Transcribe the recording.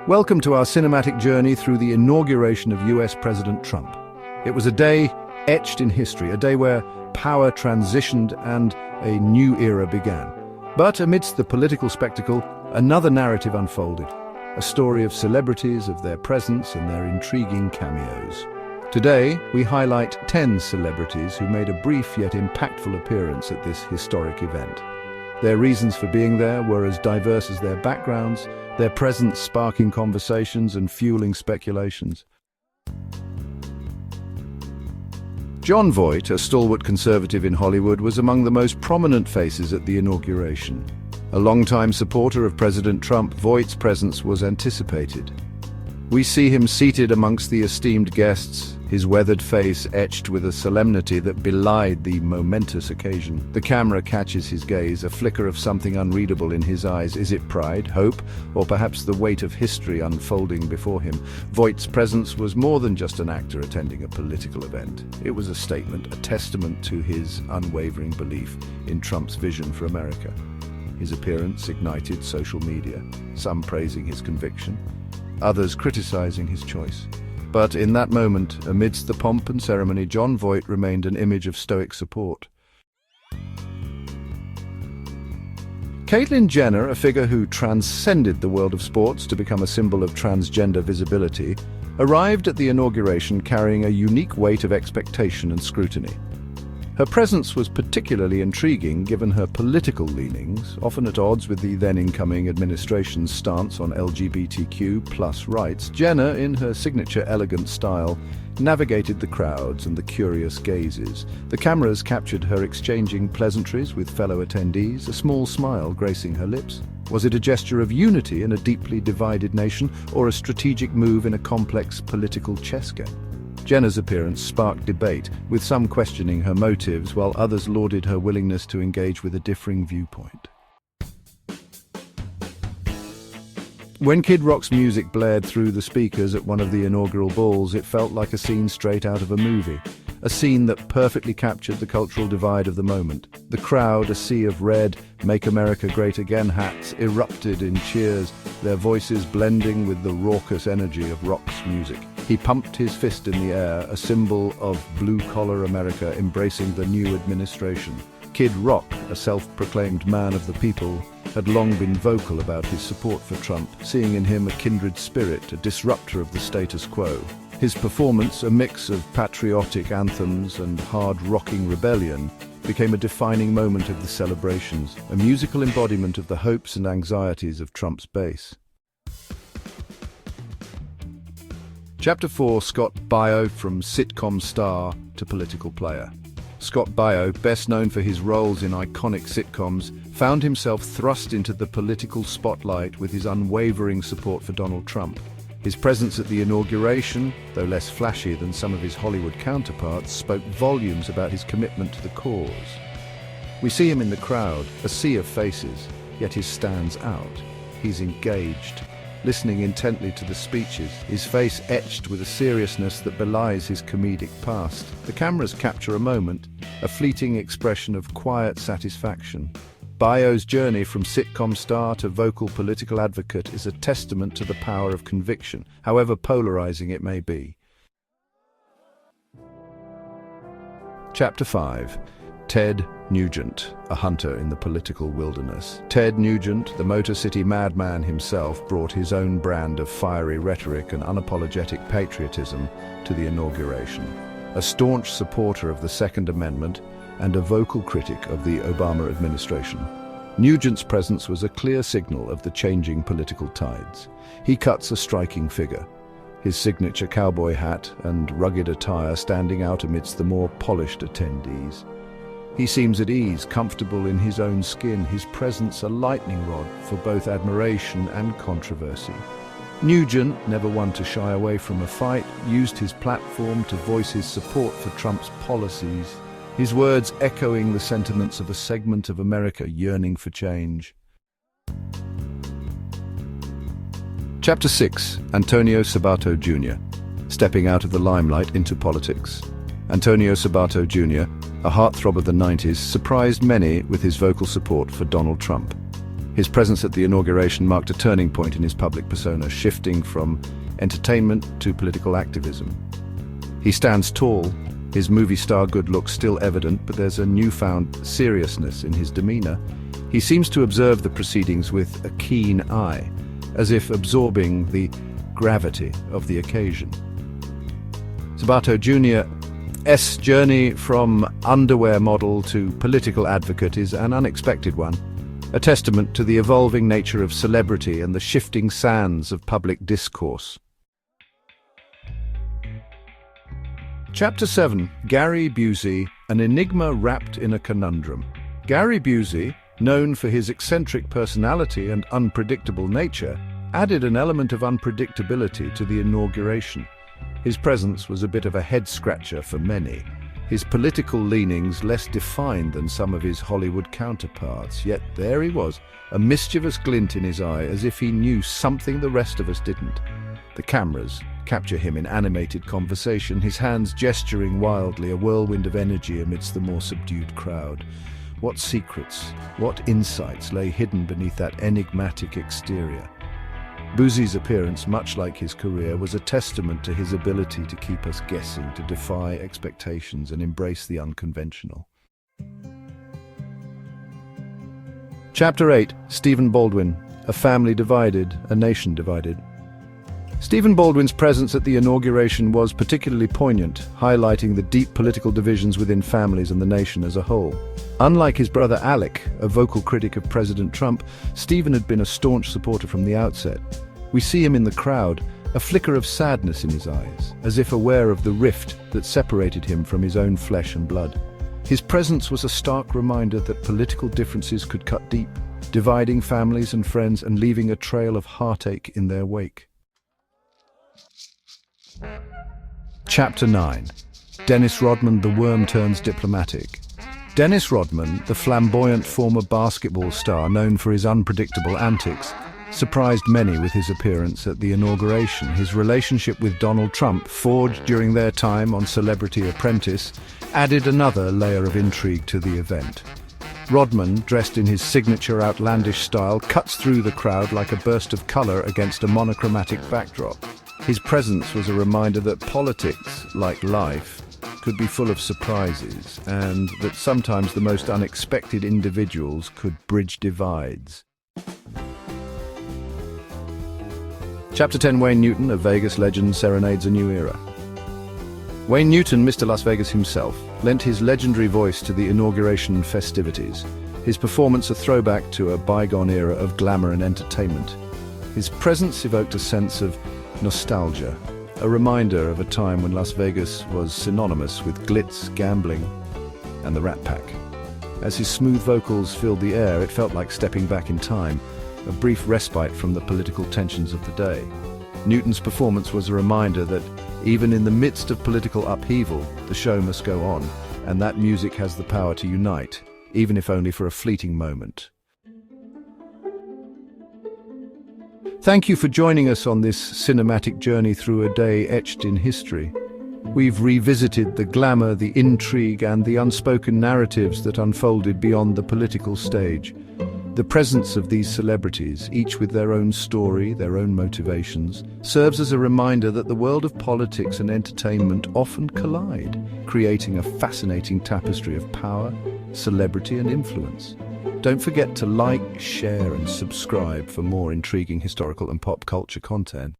Welcome to our cinematic journey through the inauguration of US President Trump. It was a day etched in history, a day where power transitioned and a new era began. But amidst the political spectacle, another narrative unfolded, a story of celebrities, of their presence and their intriguing cameos. Today, we highlight 10 celebrities who made a brief yet impactful appearance at this historic event. Their reasons for being there were as diverse as their backgrounds, their presence sparking conversations and fueling speculations. Jon Voight, a stalwart conservative in Hollywood, was among the most prominent faces at the inauguration. A longtime supporter of President Trump, Voight's presence was anticipated. We see him seated amongst the esteemed guests, his weathered face etched with a solemnity that belied the momentous occasion. The camera catches his gaze, a flicker of something unreadable in his eyes. Is it pride, hope, or perhaps the weight of history unfolding before him? Voight's presence was more than just an actor attending a political event. It was a statement, a testament to his unwavering belief in Trump's vision for America. His appearance ignited social media, some praising his conviction, others criticizing his choice. But in that moment, amidst the pomp and ceremony, Jon Voight remained an image of stoic support. Caitlyn Jenner, a figure who transcended the world of sports to become a symbol of transgender visibility, arrived at the inauguration carrying a unique weight of expectation and scrutiny. Her presence was particularly intriguing given her political leanings, often at odds with the then-incoming administration's stance on LGBTQ+ rights. Jenner, in her signature elegant style, navigated the crowds and the curious gazes. The cameras captured her exchanging pleasantries with fellow attendees, a small smile gracing her lips. Was it a gesture of unity in a deeply divided nation, or a strategic move in a complex political chess game? Jenner's appearance sparked debate, with some questioning her motives while others lauded her willingness to engage with a differing viewpoint. When Kid Rock's music blared through the speakers at one of the inaugural balls, it felt like a scene straight out of a movie. A scene that perfectly captured the cultural divide of the moment. The crowd, a sea of red, "Make America Great Again" hats, erupted in cheers, their voices blending with the raucous energy of rock's music. He pumped his fist in the air, a symbol of blue-collar America embracing the new administration. Kid Rock, a self-proclaimed man of the people, had long been vocal about his support for Trump, seeing in him a kindred spirit, a disruptor of the status quo. His performance, a mix of patriotic anthems and hard-rocking rebellion, became a defining moment of the celebrations, a musical embodiment of the hopes and anxieties of Trump's base. Chapter 4, Scott Baio, from sitcom star to political player. Scott Baio, best known for his roles in iconic sitcoms, found himself thrust into the political spotlight with his unwavering support for Donald Trump. His presence at the inauguration, though less flashy than some of his Hollywood counterparts, spoke volumes about his commitment to the cause. We see him in the crowd, a sea of faces, yet he stands out. He's engaged, listening intently to the speeches, his face etched with a seriousness that belies his comedic past. The cameras capture a moment, a fleeting expression of quiet satisfaction. Baio's journey from sitcom star to vocal political advocate is a testament to the power of conviction, however polarizing it may be. Chapter 5. Ted Nugent, a hunter in the political wilderness. Ted Nugent, the Motor City madman himself, brought his own brand of fiery rhetoric and unapologetic patriotism to the inauguration. A staunch supporter of the Second Amendment and a vocal critic of the Obama administration, Nugent's presence was a clear signal of the changing political tides. He cuts a striking figure, his signature cowboy hat and rugged attire standing out amidst the more polished attendees. He seems at ease, comfortable in his own skin, his presence a lightning rod for both admiration and controversy. Nugent, never one to shy away from a fight, used his platform to voice his support for Trump's policies, his words echoing the sentiments of a segment of America yearning for change. Chapter 6. Antonio Sabato Jr. Stepping out of the limelight into politics. Antonio Sabato Jr., a heartthrob of the 90s, surprised many with his vocal support for Donald Trump. His presence at the inauguration marked a turning point in his public persona, shifting from entertainment to political activism. He stands tall, his movie star good looks still evident, but there's a newfound seriousness in his demeanor. He seems to observe the proceedings with a keen eye, as if absorbing the gravity of the occasion. Sabato Jr.'s journey from underwear model to political advocate is an unexpected one, a testament to the evolving nature of celebrity and the shifting sands of public discourse. Chapter 7. Gary Busey, an enigma wrapped in a conundrum. Gary Busey, known for his eccentric personality and unpredictable nature, added an element of unpredictability to the inauguration. His presence was a bit of a head-scratcher for many, his political leanings less defined than some of his Hollywood counterparts, yet there he was, a mischievous glint in his eye, as if he knew something the rest of us didn't. The cameras capture him in animated conversation, his hands gesturing wildly, a whirlwind of energy amidst the more subdued crowd. What secrets, what insights lay hidden beneath that enigmatic exterior? Busey's appearance, much like his career, was a testament to his ability to keep us guessing, to defy expectations and embrace the unconventional. Chapter 8. Stephen Baldwin, a family divided, a nation divided. Stephen Baldwin's presence at the inauguration was particularly poignant, highlighting the deep political divisions within families and the nation as a whole. Unlike his brother Alec, a vocal critic of President Trump, Stephen had been a staunch supporter from the outset. We see him in the crowd, a flicker of sadness in his eyes, as if aware of the rift that separated him from his own flesh and blood. His presence was a stark reminder that political differences could cut deep, dividing families and friends and leaving a trail of heartache in their wake. Chapter 9. Dennis Rodman, the worm turns diplomatic. Dennis Rodman, the flamboyant former basketball star known for his unpredictable antics, surprised many with his appearance at the inauguration. His relationship with Donald Trump, forged during their time on Celebrity Apprentice, added another layer of intrigue to the event. Rodman, dressed in his signature outlandish style, cuts through the crowd like a burst of color against a monochromatic backdrop. His presence was a reminder that politics, like life, could be full of surprises, and that sometimes the most unexpected individuals could bridge divides. Chapter 10. Wayne Newton, a Vegas legend, serenades a new era. Wayne Newton, Mr. Las Vegas himself, lent his legendary voice to the inauguration festivities, his performance a throwback to a bygone era of glamour and entertainment. His presence evoked a sense of nostalgia, a reminder of a time when Las Vegas was synonymous with glitz, gambling, and the Rat Pack. As his smooth vocals filled the air, it felt like stepping back in time, a brief respite from the political tensions of the day. Newton's performance was a reminder that even in the midst of political upheaval, the show must go on, and that music has the power to unite, even if only for a fleeting moment. Thank you for joining us on this cinematic journey through a day etched in history. We've revisited the glamour, the intrigue, and the unspoken narratives that unfolded beyond the political stage. The presence of these celebrities, each with their own story, their own motivations, serves as a reminder that the world of politics and entertainment often collide, creating a fascinating tapestry of power, celebrity, and influence. Don't forget to like, share, and subscribe for more intriguing historical and pop culture content.